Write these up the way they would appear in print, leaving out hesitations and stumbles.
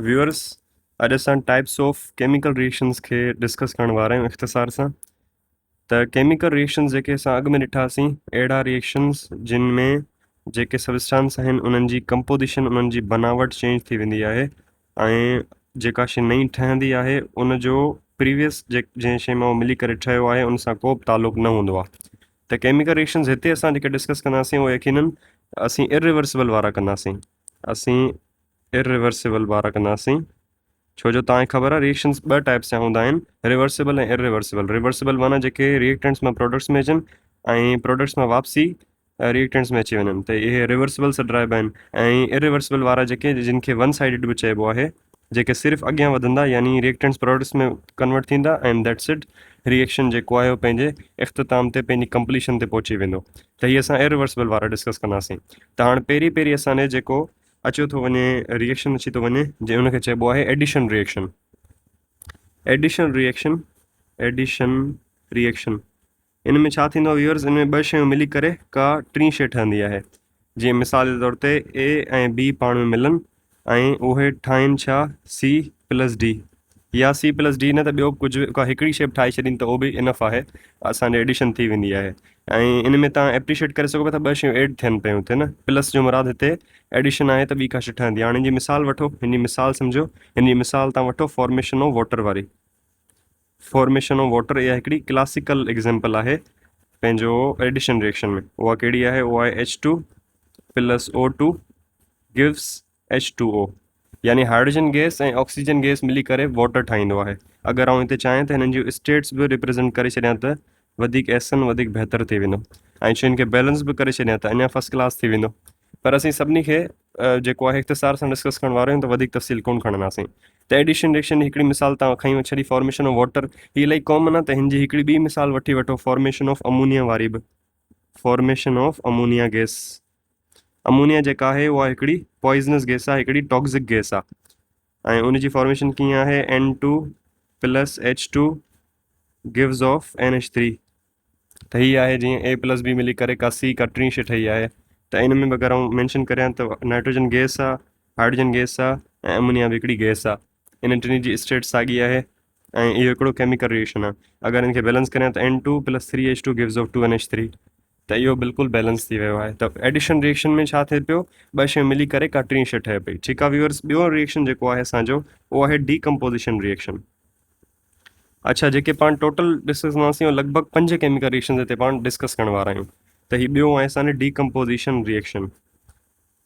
Viewers, अॼु असां types of chemical reactions खे डिस्कस करण वारा आहियूं इख़्तिसार सां। त केमिकल रिएक्शंस जेके असां अॻु में ॾिठासीं, अहिड़ा रिएक्शंस जिन में जेके सबस्टांस आहिनि उन्हनि जी कंपोजिशन, उन्हनि जी बनावट चेंज थी वेंदी आहे ऐं जेका शइ नई ठहंदी आहे उन जो प्रीवियस जंहिं शइ मां उहो मिली करे ठहियो आहे उन सां को बि तालुक़ु न हूंदो आहे। त केमिकल रिएक्शंस हिते असां जेके डिस्कस कंदासीं उहे यकीनन असीं इरिवर्सिबल वारा कंदासीं। असीं इरिवर्सिबल वारा कंदासीं छो जो तव्हांखे ख़बर आहे रिएक्शंस ॿ टाइप्स जा हूंदा आहिनि, रिवर्सिबल ऐं इरिवर्सिबल। रिवर्सिबल माना जेके रिएक्टेंट्स मां प्रोडक्ट्स में अचनि ऐं प्रोडक्ट्स मां वापसी रिएक्टेंट्स में अची वञनि, त इहे रिवर्सिबल सॾिराइबा आहिनि। ऐं इरिवर्सिबल वारा जेके जिन खे वन साइडेड बि चइबो आहे, जेके सिर्फ़ु अॻियां वधंदा यानी रिएक्टेंट्स प्रोडक्ट्स में कन्वर्ट थींदा एंड दैट्स इट, रिएक्शन जेको आहे उहो पंहिंजे इख़्तिताम ते, पंहिंजी कंप्लीशन ते पहुची वेंदो। त हीअ असां इरिवर्सिबल वारा डिस्कस कंदासीं। त हाणे पहिरीं असांजे जेको अचो थो वञे रिएक्शन अची थो वञे जंहिं उनखे चइबो आहे addition reaction. Addition reaction in में छा थींदो आहे व्यूअर्स, इन में ॿ शयूं मिली करे का टीं शइ ठहंदी आहे। जीअं मिसाल जे तौर ते ए ऐं बी पाण में मिलनि ऐं उहे ठाहिनि छा, सी प्लस डी, या सी प्लस डी न त ॿियो कुझु का हिकिड़ी शइ ठाहे छॾीनि त उहो बि इनफ आहे, असांजी एडिशन थी वेंदी आहे। ऐं इन में तव्हां एप्रिशिएट करे सघो था ॿ शयूं एड थियनि पियूं हिते न, प्लस जो मुराद हिते एडिशन आहे त ॿी का शइ ठहंदी आहे। हाणे हिन जी मिसाल वठो, हिन जी मिसाल सम्झो, हिन जी मिसाल तव्हां वठो फॉर्मेशन ऑफ वाटर वारी। फॉर्मेशन ऑफ वाटर इहा हिकिड़ी क्लासिकल एग्ज़ाम्पल आहे पंहिंजो एडिशन रिएक्शन में। उहा कहिड़ी आहे, उहा आहे H2 plus O2 gives H2O, यानी हाइड्रोजन गैस ऐं ऑक्सीजन गैस मिली करे वाटर ठाहींदो आहे। अगरि आउं हिते चाहियां त हिननि जूं स्टेट्स बि रिप्रेज़ेंट करे छॾियां त वधीक एसन वधीक बहितर थी वेंदो, ऐं शयुनि खे बैलेंस बि करे छॾियां त अञा फस्ट क्लास थी वेंदो। पर असीं सभिनी खे जेको आहे इख़्तिसार सां डिस्कस करण वारा आहियूं त वधीक तफ़सील कोन खणंदासीं। त एडिशन रिएक्शन जी हिकिड़ी मिसाल तव्हां खई छॾी फॉर्मेशन ऑफ वाटर, हीअ इलाही कॉमन आहे। त हिन जी हिकिड़ी ॿी मिसाल वठी वठो फॉर्मेशन ऑफ अमोनिया वारी बि। Formation of ammonia gas, ammonia जेका आहे उहा हिकिड़ी पॉइज़नस गैस आहे, हिकिड़ी टॉक्सिक गैस आहे, ऐं उनजी फॉर्मेशन कीअं आहे, N2 plus H2 gives off NH3। त हीअ आहे जीअं A प्लस बी मिली करे का सी का टीं शइ ठही आहे। त इन में बि अगरि आउं मैंशन करियां त नाइट्रोजन गैस आहे, हाइड्रोजन गैस आहे ऐं अमोनिया बि हिकिड़ी गैस आहे। इन टिनी जी स्टेट साॻी आहे ऐं इहो हिकिड़ो केमिकल रिएक्शन आहे। अगरि इनखे बैलेंस करियां त N2 plus 3H2 gives off 2NH3, त इहो बिल्कुलु बैलेंस थी वियो आहे। त एडिशन रिएक्शन में छा थिए पियो, ॿ शयूं मिली करे का टीं शइ ठहे पई। ठीकु आहे व्यूअर्स, ॿियो रिएक्शन जेको आहे असांजो उहो आहे डीकम्पोज़िशन रिएक्शन। अच्छा, जेके पाण टोटल डिस्कस कंदासीं लॻभॻि 5 केमिकल रिएक्शन हिते पाण डिस्कस करण वारा आहियूं। त हीउ ॿियो आहे असांजो डीकम्पोज़िशन रिएक्शन।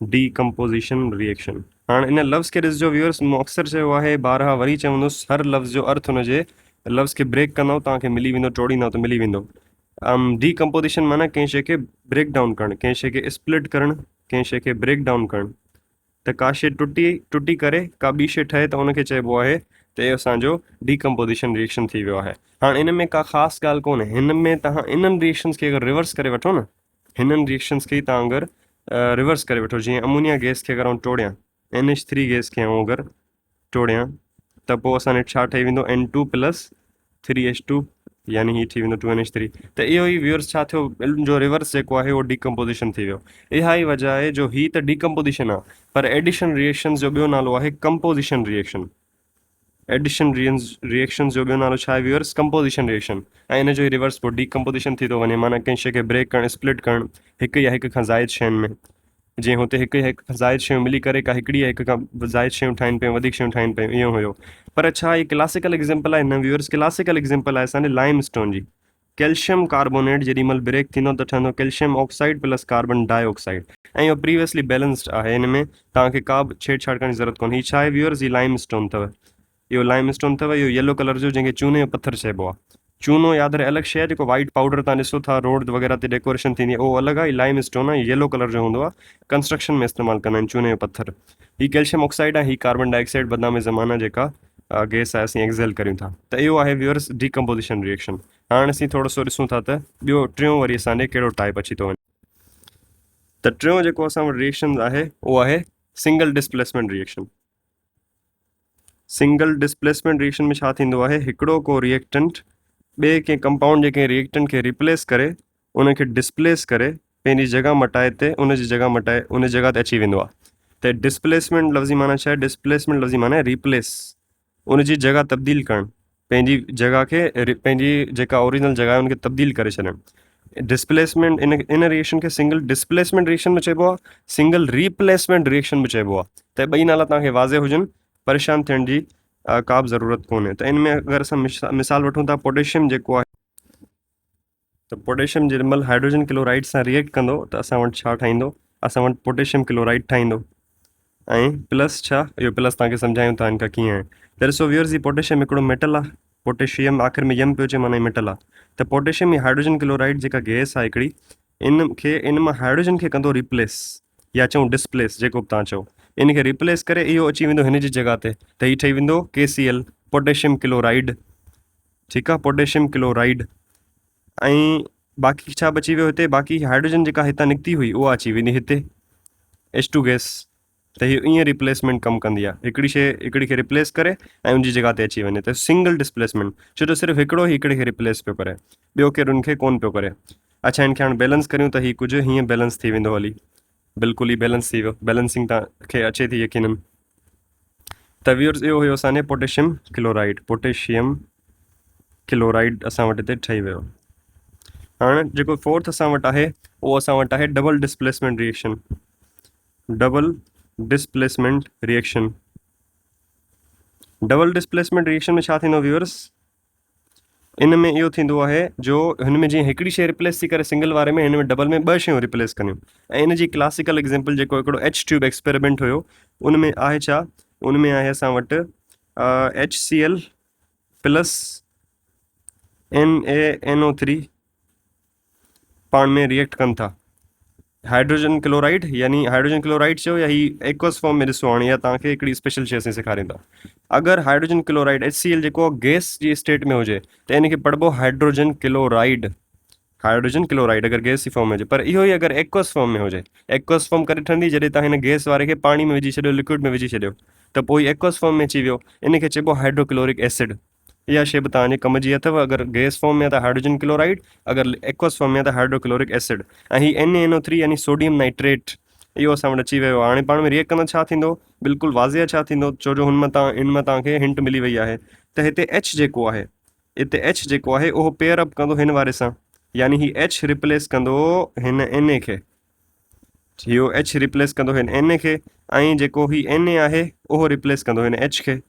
डीकम्पोज़िशन रिएक्शन, हाणे इन लफ़्ज़ खे ॾिसजो व्यूअर्स, मूं अक्सर चयो आहे, ॿारहा वरी चवंदुसि, हर लफ़्ज़ जो अर्थ हुनजे लफ़्ज़ खे ब्रेक कंदव तव्हांखे मिली वेंदो, टोड़ींदव त मिली वेंदो। डीकम्पोज़िशन माना कंहिं शइ खे ब्रेक डाउन करणु, कंहिं शइ खे स्प्लिट करणु, कंहिं शइ खे ब्रेक डाउन करणु। त का शइ टुटी करे का ॿी शइ ठहे त उनखे चइबो आहे त इहो असांजो डीकम्पोज़िशन रिएक्शन थी वियो आहे। हाणे इन में का ख़ासि ॻाल्हि कोन्हे, हिन में तव्हां इन्हनि रिएक्शन्स खे अगरि रिवर्स करे वठो न, हिननि रिएक्शन्स खे तव्हां अगरि रिवर्स करे वठो, जीअं अमोनिया गैस खे अगरि आउं टोड़ियां, NH3 गैस खे आउं अगरि टोड़ियां त पोइ असांजो छा ठही वेंदो, N2 प्लस 3H2, यानी हीअ थी वेंदो 2NH3। त इहो ई व्यूअर्स छा थियो, जो रिवर्स जेको आहे उहो डीकम्पोज़िशन थी वियो। इहा ई वजह आहे जो ही त डीकम्पोज़िशन आहे, पर एडिशन रिएक्शंस जो ॿियो नालो आहे कंपोज़िशन रिएक्शन। एडिशन रिएक्शन जो ॿियो नालो छा आहे व्यूअर्स, कंपोज़िशन रिएक्शन। ऐं इन जो ई रिवर्स पोइ डीकम्पोज़िशन थी थो वञे, माना कंहिं शइ खे ब्रेक करणु, स्प्लिट करणु, हिकु या हिक खां ज़ाइद शयुनि में। जीअं हुते हिकु या हिक खां ज़ाइद शयूं मिली करे का हिकिड़ी या हिक खां ज़ाइद शयूं ठाहिनि पियूं, वधीक शयूं ठाहिनि पियूं, इहो हुयो। पर छा इहे क्लासिकल एग्ज़ाम्पल आहे? न व्यूअर्स, क्लासिकल एग्ज़ाम्पल आहे असांजे लाइम स्टोन जी। कैल्शियम कार्बोनेट जेॾी महिल ब्रेक थींदो त ठहंदो calcium oxide plus carbon dioxide, ऐं इहो प्रीवियसली बैलेंस्ड आहे। हिन में तव्हांखे का बि छेड़छाड़ करण जी ज़रूरत कोन्हे। हीअ छा आहे व्यूअर्स, हीअ लाइम स्टोन अथव, इहो लाइम स्टोन अथव, इहो येलो कलर जो, जंहिंखे चूने जो पत्थर चइबो आहे। चूनो यादि रहे अलॻि शइ आहे, जेको वाइट पाउडर तव्हां ॾिसो था रोड वग़ैरह ते डेकोरेशन थींदी आहे, उहो अलॻि आहे। लाइम स्टोन आहे, येलो कलर जो हूंदो आहे, कंस्ट्रक्शन में इस्तेमालु कंदा आहिनि चूने जो पत्थर। हीअ कैल्शियम ऑक्साइड आहे, हीअ कार्बन डाइऑक्साइड बदनाम ज़माना जेका गैस आहे असीं एक्ज़ेल करियूं था। त इहो आहे व्यूअर्स डीकम्पोज़िशन रिएक्शन। हाणे असीं थोरो सो ॾिसूं था त ॿियो टियों वरी असांजे कहिड़ो टाइप अची थो वञे। त टियों जेको असां वटि रिएक्शन आहे उहो आहे single displacement reaction. Single displacement reaction में छा थींदो आहे, हिकिड़ो को रिएक्टेंट ॿिए कंहिं कंपाउंड जे कंहिं रिएक्टेंट खे रिप्लेस करे, उनखे डिस्प्लेस करे पंहिंजी जॻह मटाए ते उन जी जॻह ते अची वेंदो आहे। त डिस्प्लेसमेंट लफ़्ज़ी माना छा आहे? डिस्प्लेसमेंट लफ़्ज़ी माना आहे रिप्लेस, उनजी जॻह तब्दील करणु, पंहिंजी जॻह खे पंहिंजी जेका ओरिजिनल जॻह आहे उनखे तब्दील करे छॾणु। डिस्प्लेसमेंट इन रिएक्शन खे सिंगल डिस्प्लेसमेंट रिएक्शन बि चइबो आहे, सिंगल रिप्लेसमेंट रिएक्शन बि चइबो आहे। त ॿई नाला तव्हांखे वाज़े हुजनि, परेशान थियण जी का बि ज़रूरत कोन्हे। त इन में अगरि असां मिसाल वठूं था, पोटेशियम जेको आहे, त पोटेशियम जेॾी महिल हाइड्रोजन क्लोराइड सां रिएक्ट कंदो त असां वटि छा ठाहींदो? असां वटि पोटेशियम क्लोराइड ठाहींदो। ऐं प्लस छा, इहो प्लस तव्हांखे सम्झायूं था हिन खां कीअं आहे। त ॾिसो व्यूअर्स, ही पोटेशियम हिकिड़ो मेटल आहे। पोटेशियम आख़िर में यम पियो अचे, माना मेटल आहे। त पोटेशियम ही हाइड्रोजन क्लोराइड जेका गैस आहे हिकिड़ी, इन मां हाइड्रोजन खे कंदो रिप्लेस, या चऊं डिस्प्लेस, जेको बि तव्हां चओ। इन खे रिप्लेस करे इहो अची वेंदो हिन जी जॻह ते, त हीउ ठही वेंदो KCl, पोटेशियम क्लोराइड। ठीकु आहे, पोटेशियम क्लोराइड। ऐं बाक़ी छा बची वियो हिते? बाक़ी हाइड्रोजन जेका हितां निकिती हुई उहा अची वेंदी हिते H2 गैस। त हीअ ईअं रिप्लेसमेंट कमु कंदी आहे, हिकिड़ी शइ हिकिड़ी खे रिप्लेस करे ऐं उनजी जॻह ते अची वञे। त सिंगल डिस्प्लेसमेंट, छो जो सिर्फ़ु हिकिड़ो ई हिकिड़े खे रिप्लेस पियो करे, ॿियो केरु उनखे कोन पियो करे। अच्छा, हिनखे हाणे बैलेंस करियूं त हीउ कुझु हीअं बैलेंस थी वेंदो हली, बिल्कुलु ई बैलेंस थी वियो। बैलेंसिंग तव्हांखे अचे थी यकीनन। त व्यूअर्स, इहो हुयो असांजे पोटेशियम क्लोराइड। पोटेशियम क्लोराइड असां वटि हिते ठही वियो। हाणे जेको फोर्थ असां वटि आहे, उहो असां वटि आहे double displacement reaction. Double displacement reaction. Double displacement reaction में छा थींदो व्यूअर्स? इन में इहो थींदो आहे, जो हिन में जीअं हिकिड़ी शइ रिप्लेस थी करे सिंगल वारे में, हिन में डबल में ॿ शयूं रिप्लेस कनियूं। ऐं इन जी क्लासिकल एग्जाम्पल जेको हिकिड़ो H-ट्यूब एक्सपेरिमेंट हुयो, उन में आहे छा? उन में आहे असां वटि HCl प्लस NaNO3 पाण में रिएक्ट कनि था। हाइड्रोजन क्लोराइड, यानी हाइड्रोजन क्लोराइड चयो, या ही एक्वस फॉर्म में ॾिसो हाणे, या तव्हांखे हिकिड़ी स्पेशल शइ असीं सेखारींदा। अगरि हाइड्रोजन क्लोराइड HCl जेको गैस जी स्टेट में हुजे, त इनखे पढ़िबो हाइड्रोजन क्लोराइड। हाइड्रोजन क्लोराइड अगरि गैस जी फॉर्म में हुजे, पर इहो ई अगरि एक्वस फॉर्म में हुजे, एक्वस फॉर्म करे ठहंदी जॾहिं तव्हां हिन गैस वारे खे पाणी में विझी छॾियो, लिक्विड में विझी छॾियो, त पोइ एक्वस फॉर्म में अची वियो। इनखे चइबो हाइड्रोक्लोरिक एसिड। इहा शइ बि तव्हांजे कम जी अथव। अगरि गैस फॉर्म में त हाइड्रोजन क्लोराइड, अगरि एक्वस फॉर्म में त हाइड्रोक्लोरिक एसिड। ऐं ही NaNO3 यानी सोडियम नाइट्रेट, इहो असां वटि अची वियो। हाणे पाण में रिएक्ट कंदा छा थींदो? बिल्कुलु वाज़े छा थींदो, छो जो हिन मां तव्हांखे हिंट मिली वई आहे। त हिते H जेको आहे, हिते H जेको आहे उहो पेयर अप कंदो हिन वारे सां, यानी ही H रिप्लेस कंदो हिन Na खे। इहो H रिप्लेस कंदो हिन Na खे, ऐं जेको ही Na आहे उहो रिप्लेस कंदो हिन H खे।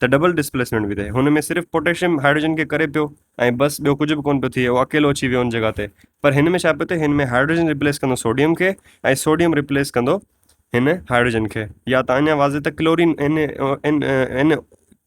त डबल डिस्प्लेसमेंट बि थिए। हुन में सिर्फ़ु पोटेशियम हाइड्रोजन खे करे पियो, ऐं बसि ॿियो कुझु बि कोन पियो थिए, उहो अकेलो अची वियो हुन जॻह ते। पर हिन में छा पियो थिए? हिन में हाइड्रोजन रिप्लेस कंदो सोडियम खे, ऐं सोडियम रिप्लेस कंदो हिन हाइड्रोजन खे। या त अञा वाज़े त क्लोरीन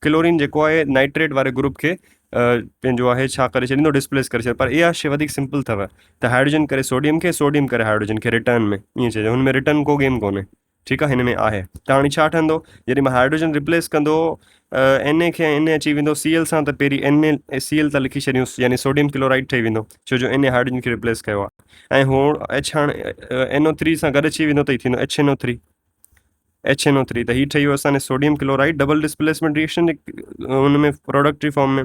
क्लोरीन जेको आहे नाइट्रेट वारे ग्रुप खे पंहिंजो आहे छा करे छॾींदो? डिस्प्लेस करे छॾींदो। पर इहा शइ वधीक सिंपल अथव, त हाइड्रोजन करे सोडियम खे, सोडियम करे हाइड्रोजन खे रिटर्न में, ईअं चइजो। हुन में रिटर्न को गेम कोन्हे। ठीकु आहे, हिन में आहे। त हाणे छा ठहंदो? जॾहिं मां हाइड्रोजन रिप्लेस कंदो Na खे, Na अची वेंदो Cl सां, त पहिरीं NaCl था लिखी छॾियूंसि, यानी सोडियम क्लोराइड ठही वेंदो, छो जो Na हाइड्रोजन खे रिप्लेस कयो आहे। ऐं हू H हाणे NO3 सां गॾु अची वेंदो, त हीउ थींदो HNO3। त हीउ ठही वियो असांजे sodium chloride, double displacement reaction हुन में प्रोडक्टिव फॉर्म में।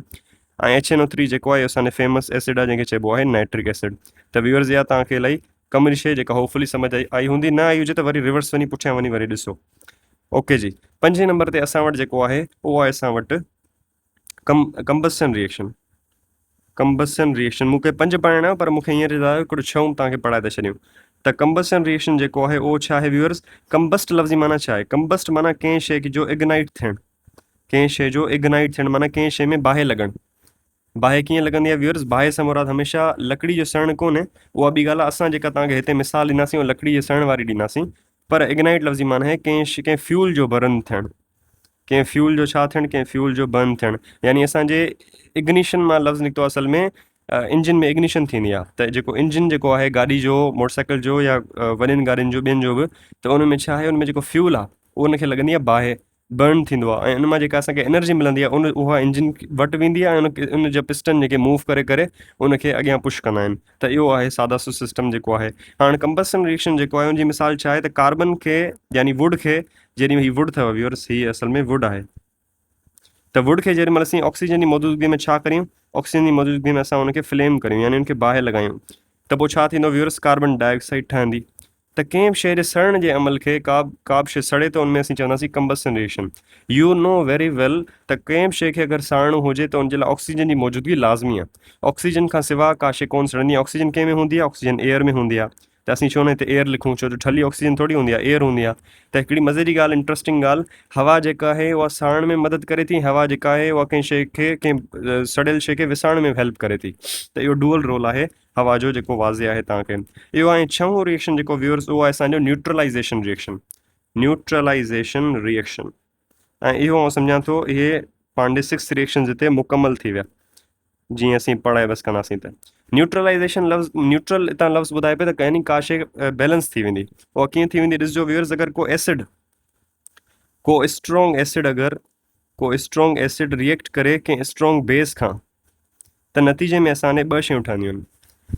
ऐं HNO3 जेको आहे असांजे फेमस एसिड आहे, जंहिंखे चइबो आहे नाइट्रिक एसिड। त व्यूअर्स, इहा तव्हांखे इलाही कम जी शइ जेका होपफुली सम्झ आई हूंदी। न आई हुजे त वरी रिवर्स वञी पुठियां वञी वरी ॾिसो। ओके जी, 5 नंबर ते असां वटि जेको आहे उहो आहे असां वटि कंबस्शन रिएक्शन। कंबस्शन रिएक्शन मूंखे 5 पढ़ाइणा आहे, पर मूंखे हींअर हिकिड़ो 6 तव्हांखे पढ़ाए था छॾियूं। त कंबस्शन रिएक्शन जेको आहे उहो छा आहे व्यूअर्स? कंबस्ट लफ़्ज़ी माना छा आहे? कंबस्ट माना कंहिं शइ जो इग्नाइट थियणु, कंहिं शइ जो इग्नाइट थियणु, माना कंहिं शइ में बाहि लॻणु। बाहि कीअं लॻंदी आहे व्यूअर्स? बाहि सां मुराद हमेशह लकड़ी जो सणु कोन्हे, उहा ॿी ॻाल्हि आहे। असां जेका तव्हांखे हिते मिसाल ॾींदासीं उहा लकड़ी जे सण वारी ॾींदासीं। पर इग्नाइट लफ़्ज़ी माना आहे कंहिं फ्यूल जो बर्न थियणु। कंहिं फ्यूल जो छा थियणु? कंहिं फ्यूल जो बर्न थियणु। यानी असांजे इग्निशन मां लफ़्ज़ निकितो असल में, इंजन में इग्निशन थींदी आहे। त जेको इंजन जेको आहे गाॾी जो, मोटरसाइकिल जो, या वॾियुनि गाॾियुनि जो, ॿियनि जो बि, त उन में छा आहे? उन में जेको फ्यूल आहे उहो उनखे लॻंदी आहे बाहि, बर्न थींदो आहे, ऐं उन मां जेका असांखे एनर्जी मिलंदी आहे उहा इंजन वटि वेंदी आहे, ऐं उन जा पिस्टन जेके मूव करे करे उनखे अॻियां पुश कंदा आहिनि। त इहो आहे सादा सो सिस्टम जेको आहे। हाणे कंबस्शन रिएक्शन जेको आहे उनजी मिसाल छा आहे? त कार्बन खे, यानी वुड खे, जेॾी ही वुड अथव व्यूअर्स, हीअ असल में वुड आहे। त वुड खे जेॾी महिल असीं ऑक्सीजन जी मौजूदगी में छा करियूं? ऑक्सीजन जी मौजूदगी में असां उनखे फ्लेम करियूं, यानी उनखे बाहि लॻायूं, त पोइ छा थींदो व्यूअर्स? कार्बन डाइऑक्साइड ठहंदी। त कंहिं बि शइ जे सड़ण जे अमल खे का बि शइ सड़े त उनमें असीं चवंदासीं combustion reaction. You know very well त कंहिं बि शइ खे अगरि साड़णो हुजे त उनजे लाइ ऑक्सीजन जी मौजूदगी लाज़मी आहे। ऑक्सीजन खां सवाइ का शइ कोन सड़ंदी आहे। ऑक्सीजन कंहिं में हूंदी आहे? ऑक्सीजन एयर में हूंदी आहे। त असीं छो न हिते एयर लिखूं, छो जो ठली ऑक्सीजन थोरी हूंदी आहे, एयर हूंदी आहे। त हिकिड़ी मज़े जी ॻाल्हि, इंट्रस्टिंग ॻाल्हि, हवा जेका आहे उहा साड़ण में मदद करे थी, हवा जेका आहे उहा कंहिं शइ खे, कंहिं सड़ियल शइ खे विसाइण में हेल्प करे थी। त इहो डुअल रोल आहे हवा जो, जेको वाज़े आहे तव्हांखे। इहो ऐं छहों रिएक्शन जेको व्यूअर्स, उहो आहे असांजो न्यूट्रलाइज़ेशन रिएक्शन। न्यूट्रलाइज़ेशन रिएक्शन, ऐं इहो आउं सम्झां थो इहे पाण ॾे 6 रिएक्शन्स हिते मुकमल थी विया जीअं असीं पढ़ाए बसि कंदासीं। त न्यूट्रलाइज़ेशन लफ़्ज़, न्यूट्रल हितां लफ़्ज़ ॿुधाए पियो त यानी का शइ बैलेंस थी वेंदी। उहा कीअं थी वेंदी? ॾिसजो व्यूअर्स, अगरि को स्ट्रॉन्ग एसिड रिएक्ट करे कंहिं स्ट्रॉन्ग बेस खां, त नतीजे में असांखे 2 शयूं ठहंदियूं आहिनि।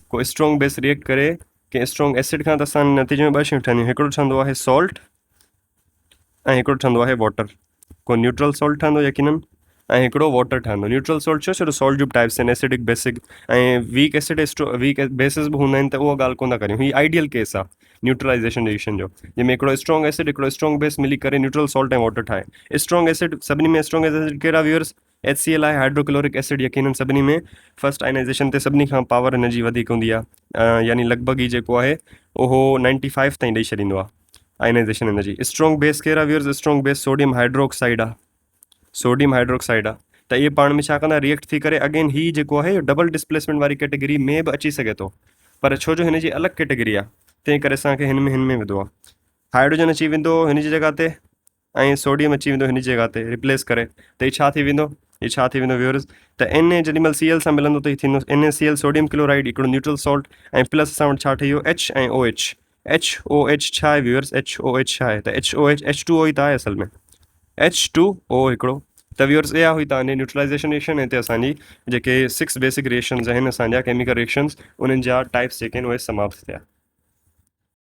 को स्ट्रॉन्ग बेस रिएक्ट करे कंहिं स्ट्रॉन्ग एसिड खां, त असां नतीजे में 2 शयूं ठहंदियूं। हिकिड़ो ठहंदो आहे सॉल्ट ऐं हिकिड़ो ठहंदो आहे वाटर। को न्यूट्रल सॉल्ट ठहंदो यकीनन, ऐं हिकिड़ो वाटर ठहंदो। न्यूट्रल सॉल्ट छो? छो सॉल्ट जूं टाइप्स आहिनि, एसिडिक, बेसिक ऐं वीक एसिड, वीक बेसिस बि हूंदा आहिनि। त उहा ॻाल्हि कोन था करियूं। हीअ आइडियल केस आहे न्यूट्रलाइज़ेशन रिएक्शन जो, जंहिंमें हिकिड़ो स्ट्रॉन्ग एसिड, हिकिड़ो स्ट्रॉन्ग बेस मिली करे न्यूट्रल सॉल्ट ऐं वाटर ठाहे। स्ट्रॉन्ग एसिड, सभिनी में स्ट्रॉन्ग एसिड कहिड़ा व्यूअर्स? HCl आहे, हाइड्रोक्लोरिक एसिड। यकीनन सभिनी में फर्स्ट आयनाइज़ेशन ते सभिनी खां पावर हिन जी वधीक हूंदी आहे, यानी लॻभॻि ई जेको आहे उहो 95 ताईं ॾेई छॾींदो आहे आयनाइज़ेशन हिन जी। स्ट्रॉन्ग बेस कहिड़ा viewers? Strong base sodium hydroxide आहे। सोडियम हाइड्रोक्साइड आहे। त इहे पाण में छा कंदा? रिएक्ट थी करे अगेन ही जेको आहे डबल डिस्प्लेसमेंट वारी कैटेगरी में बि अची सघे थो, पर छो जो हिन जी अलॻि कैटेगरी आहे, तंहिं करे असांखे हिन में विधो आहे। हाइड्रोजन अची वेंदो हिन जी जॻह ते, ऐं सोडियम अची वेंदो हिन जी जॻह ते रिप्लेस करे। त इहे छा थी वेंदो? इहे छा थी वेंदो व्यूअर्स? त Na जेॾी महिल Cl सां मिलंदो त इहे थींदो NaCl, सोडियम क्लोराइड, हिकिड़ो न्यूट्रल सॉल्ट, ऐं प्लस असां वटि छा ठही वियो? H ऐं OH। HOH छा आहे व्यूअर्स? HOH छा आहे? त HOH H2O ई त आहे असल में, H2O हिकिड़ो। त व्यूअर्स इहा हुई तव्हांजी न्यूट्रलाइज़ेशन रिएक्शन। हिते असांजी जेके 6 बेसिक रिएक्शन्स आहिनि असांजा केमिकल रिएक्शन्स, उन्हनि जा टाइप्स जेके आहिनि उहे समाप्त थिया।